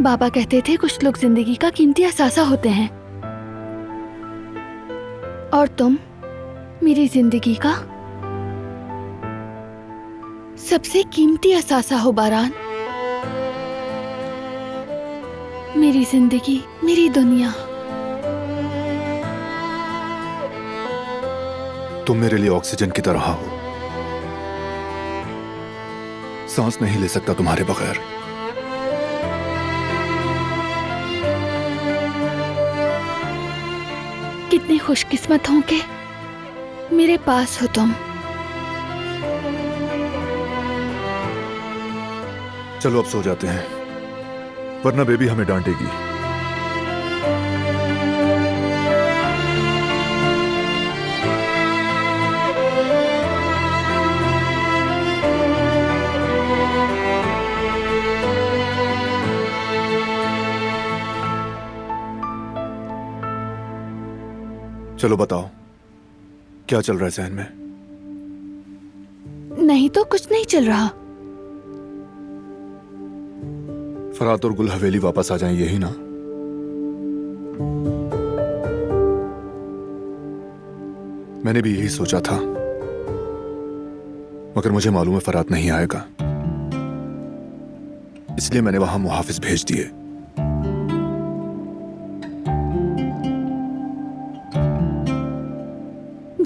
बाबा कहते थे कुछ लोग जिंदगी का कीमती असासा होते हैं, और तुम मेरी जिंदगी का सबसे कीमती असासा हो बारान। मेरी जिंदगी, मेरी दुनिया। तुम मेरे लिए ऑक्सीजन की तरह हो। सांस नहीं ले सकता तुम्हारे बगैर। कितनी खुशकिस्मत हूं कि मेरे पास हो तुम। चलो अब सो जाते हैं, वरना बेबी हमें डांटेगी। चलो बताओ, क्या चल रहा है जहन में? नहीं तो कुछ नहीं चल रहा। फरात और गुल हवेली वापस आ जाएं, यही ना? मैंने भी यही सोचा था, मगर मुझे मालूम है फरात नहीं आएगा, इसलिए मैंने वहां मुहाफिज भेज दिए।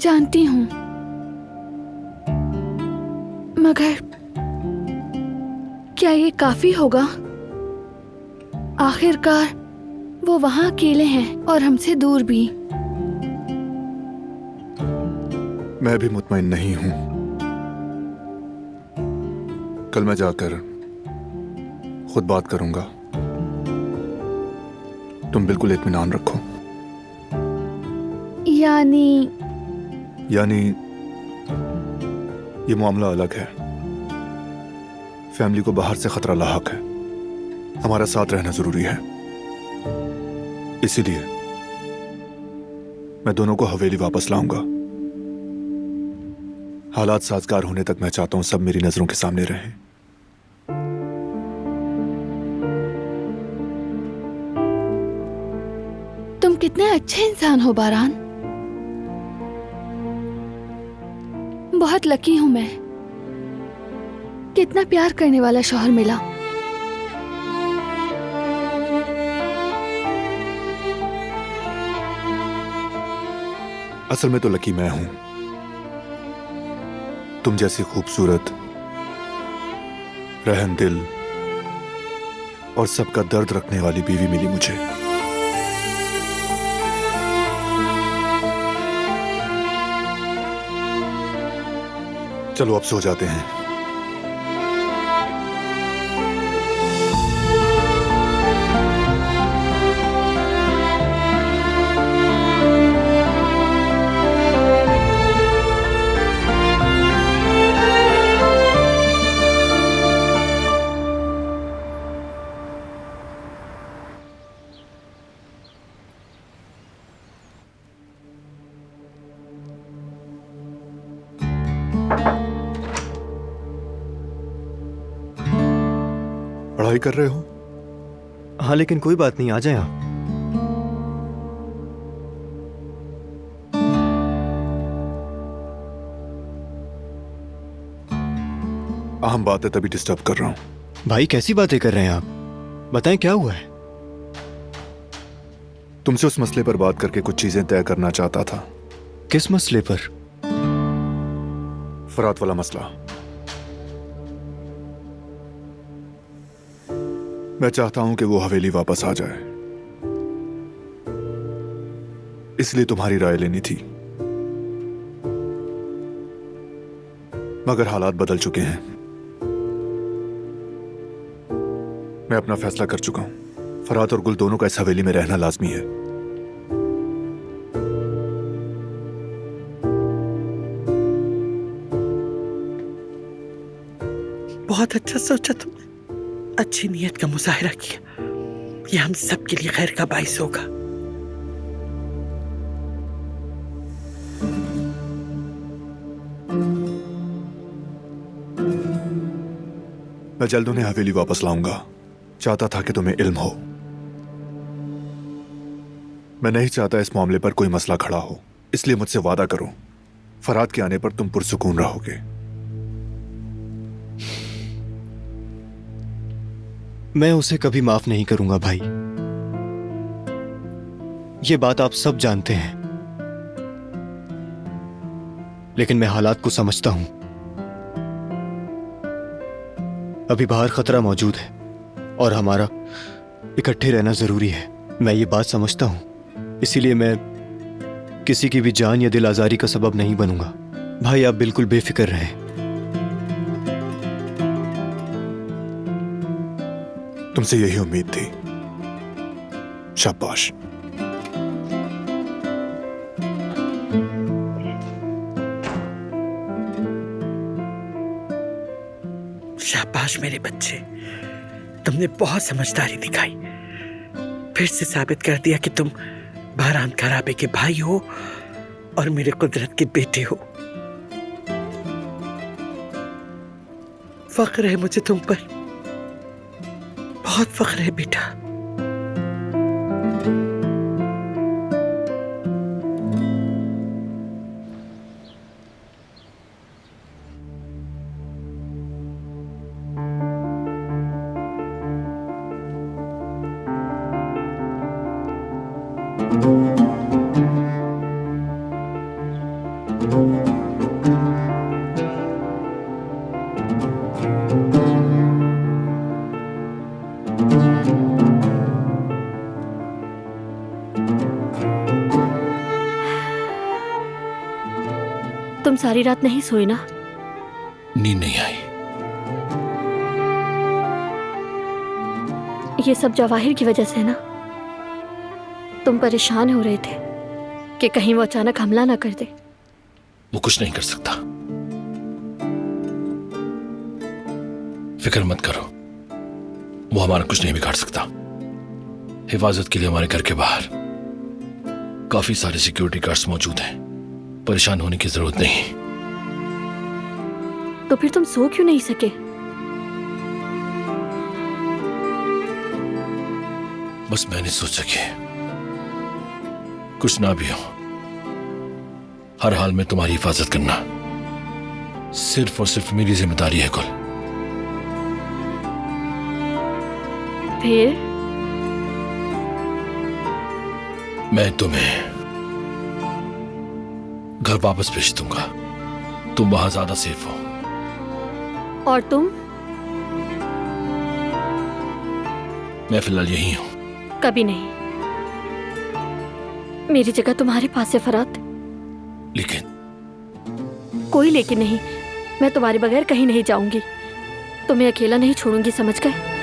जानती हूं, मगर क्या ये काफी होगा? आखिरकार वो वहां अकेले हैं और हमसे दूर भी। मैं भी मुतमईन नहीं हूं। कल मैं जाकर खुद बात करूंगा। तुम बिल्कुल इत्मीनान रखो। यानी ये मामला अलग है। फैमिली को बाहर से खतरा लाहक है, हमारा साथ रहना जरूरी है। इसीलिए मैं दोनों को हवेली वापस लाऊंगा। हालात साजगार होने तक मैं चाहता हूं सब मेरी नजरों के सामने रहें। तुम कितने अच्छे इंसान हो बारान। बहुत लकी हूं मैं, कितना प्यार करने वाला शौहर मिला। असल में तो लकी मैं हूं। तुम जैसी खूबसूरत, रहमदिल और सबका दर्द रखने वाली बीवी मिली मुझे। चलो अब सो जाते हैं। पढ़ाई कर रहे हो? हाँ, लेकिन कोई बात नहीं, आ जाए आप। अहम बात है, तभी डिस्टर्ब कर रहा हूं। भाई कैसी बातें कर रहे हैं आप? बताएं क्या हुआ है? तुमसे उस मसले पर बात करके कुछ चीजें तय करना चाहता था। किस मसले पर? फरात वाला मसला। मैं चाहता हूं कि वो हवेली वापस आ जाए, इसलिए तुम्हारी राय लेनी थी। मगर हालात बदल चुके हैं। मैं अपना फैसला कर चुका हूं। फरात और गुल दोनों का इस हवेली में रहना लाजमी है। बहुत अच्छा सोचा तुमने, अच्छी नीयत का मुजाहिरा किया। यह हम सब के लिए खैर का बाइस होगा। मैं जल्द उन्हें हवेली वापस लाऊंगा। चाहता था कि तुम्हें इल्म हो। मैं नहीं चाहता इस मामले पर कोई मसला खड़ा हो, इसलिए मुझसे वादा करो फरात के आने पर तुम पुरसुकून रहोगे। मैं उसे कभी माफ नहीं करूंगा भाई। ये बात आप सब जानते हैं, लेकिन मैं हालात को समझता हूं। अभी बाहर खतरा मौजूद है और हमारा इकट्ठे रहना जरूरी है। मैं ये बात समझता हूं, इसीलिए मैं किसी की भी जान या दिल आजारी का सबब नहीं बनूंगा। भाई आप बिल्कुल बेफिक्र रहें। तुमसे यही उम्मीद थी। शाबाश। शाबाश मेरे बच्चे, तुमने बहुत समझदारी दिखाई। फिर से साबित कर दिया कि तुम बहराम खराबे के भाई हो और मेरे कुदरत के बेटे हो। फख्र है मुझे तुम पर, बहुत फख्र है बेटा। तुम सारी रात नहीं सोए ना? नींद नहीं आई। ये सब जवाहिर की वजह से ना? तुम परेशान हो रहे थे कि कहीं वो अचानक हमला ना कर दे। वो कुछ नहीं कर सकता, फिक्र मत करो। वो हमारा कुछ नहीं बिगाड़ सकता। हिफाजत के लिए हमारे घर के बाहर काफी सारे सिक्योरिटी गार्ड्स मौजूद हैं। परेशान होने की जरूरत नहीं। तो फिर तुम सो क्यों नहीं सके? बस मैंने सोचा कि कुछ ना भी हो, हर हाल में तुम्हारी हिफाजत करना सिर्फ और सिर्फ मेरी जिम्मेदारी है। कुल फिर मैं तुम्हें घर वापस भेज दूंगा। तुम वहां ज्यादा सेफ हो। और तुम? मैं फिलहाल यही हूं। कभी नहीं। मेरी जगह तुम्हारे पास है फरात। लेकिन कोई लेकिन नहीं। मैं तुम्हारे बगैर कहीं नहीं जाऊंगी। तुम्हें अकेला नहीं छोड़ूंगी, समझ गए?